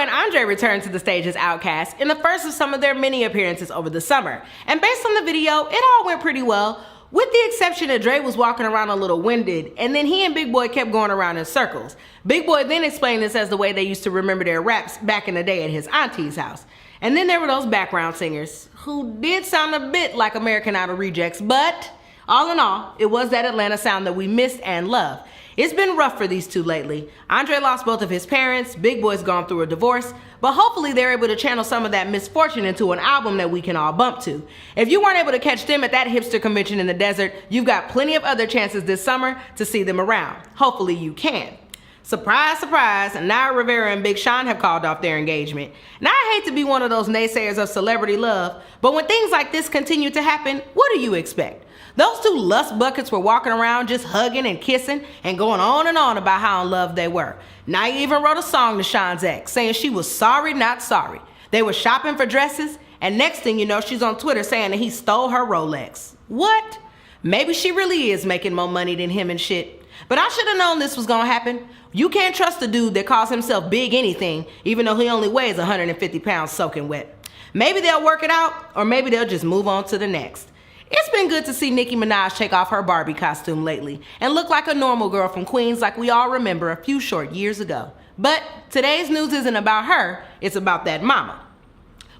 and Andre returned to the stage as Outkast in the first of some of their many appearances over the summer. And based on the video, it all went pretty well, with the exception that Dre was walking around a little winded, and then he and Big Boy kept going around in circles. Big Boy then explained this as the way they used to remember their raps back in the day at his auntie's house. And then there were those background singers, who did sound a bit like American Idol rejects, but all in all, it was that Atlanta sound that we missed and loved. It's been rough for these two lately. Andre lost both of his parents, Big Boy's gone through a divorce, but hopefully they're able to channel some of that misfortune into an album that we can all bump to. If you weren't able to catch them at that hipster convention in the desert, you've got plenty of other chances this summer to see them around. Hopefully you can. Surprise, surprise, Naya, Rivera, and Big Sean have called off their engagement. Now I hate to be one of those naysayers of celebrity love, but when things like this continue to happen, what do you expect? Those two lust buckets were walking around just hugging and kissing and going on and on about how in love they were. Naya even wrote a song to Sean's ex saying she was sorry, not sorry. They were shopping for dresses, and next thing you know, she's on Twitter saying that he stole her Rolex. What? Maybe she really is making more money than him and shit. But I should have known this was gonna happen. You can't trust a dude that calls himself big anything, even though he only weighs 150 pounds soaking wet. Maybe they'll work it out, or maybe they'll just move on to the next. It's been good to see Nicki Minaj take off her Barbie costume lately and look like a normal girl from Queens like we all remember a few short years ago. But today's news isn't about her, it's about that mama.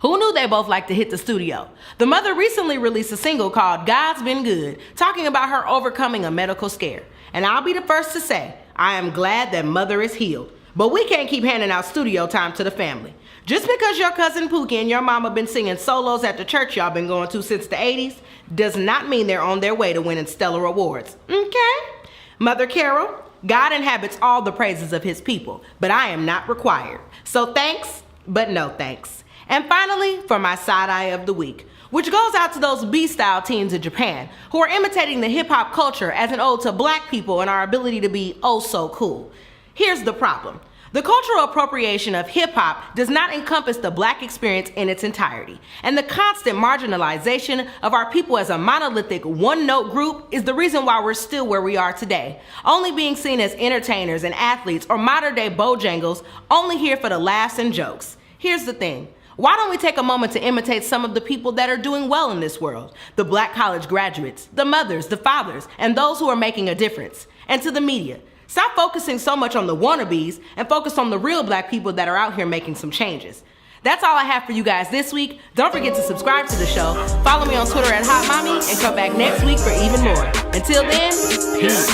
Who knew they both like to hit the studio? The mother recently released a single called God's Been Good, talking about her overcoming a medical scare. And I'll be the first to say, I am glad that mother is healed. But we can't keep handing out studio time to the family. Just because your cousin Pookie and your mama been singing solos at the church y'all been going to since the 80s does not mean they're on their way to winning stellar awards, okay? Mother Carol, God inhabits all the praises of his people, but I am not required. So thanks, but no thanks. And finally, for my side eye of the week, which goes out to those B-style teens in Japan who are imitating the hip-hop culture as an ode to black people and our ability to be oh so cool. Here's the problem. The cultural appropriation of hip-hop does not encompass the black experience in its entirety, and the constant marginalization of our people as a monolithic one-note group is the reason why we're still where we are today, only being seen as entertainers and athletes or modern-day Bojangles, only here for the laughs and jokes. Here's the thing. Why don't we take a moment to imitate some of the people that are doing well in this world? The black college graduates, the mothers, the fathers, and those who are making a difference. And to the media, stop focusing so much on the wannabes and focus on the real black people that are out here making some changes. That's all I have for you guys this week. Don't forget to subscribe to the show, follow me on Twitter at Hot Mommy, and come back next week for even more. Until then, peace.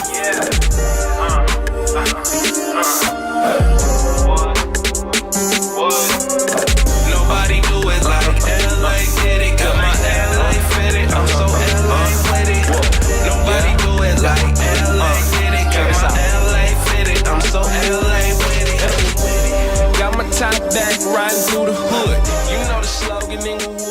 Nobody do it like LA did it. Got my LA fitted. I'm so LA with it. Nobody do it like LA did it. Got my LA fitted. I'm so LA with it. Got my top back riding through the hood. You know the slogan, nigga.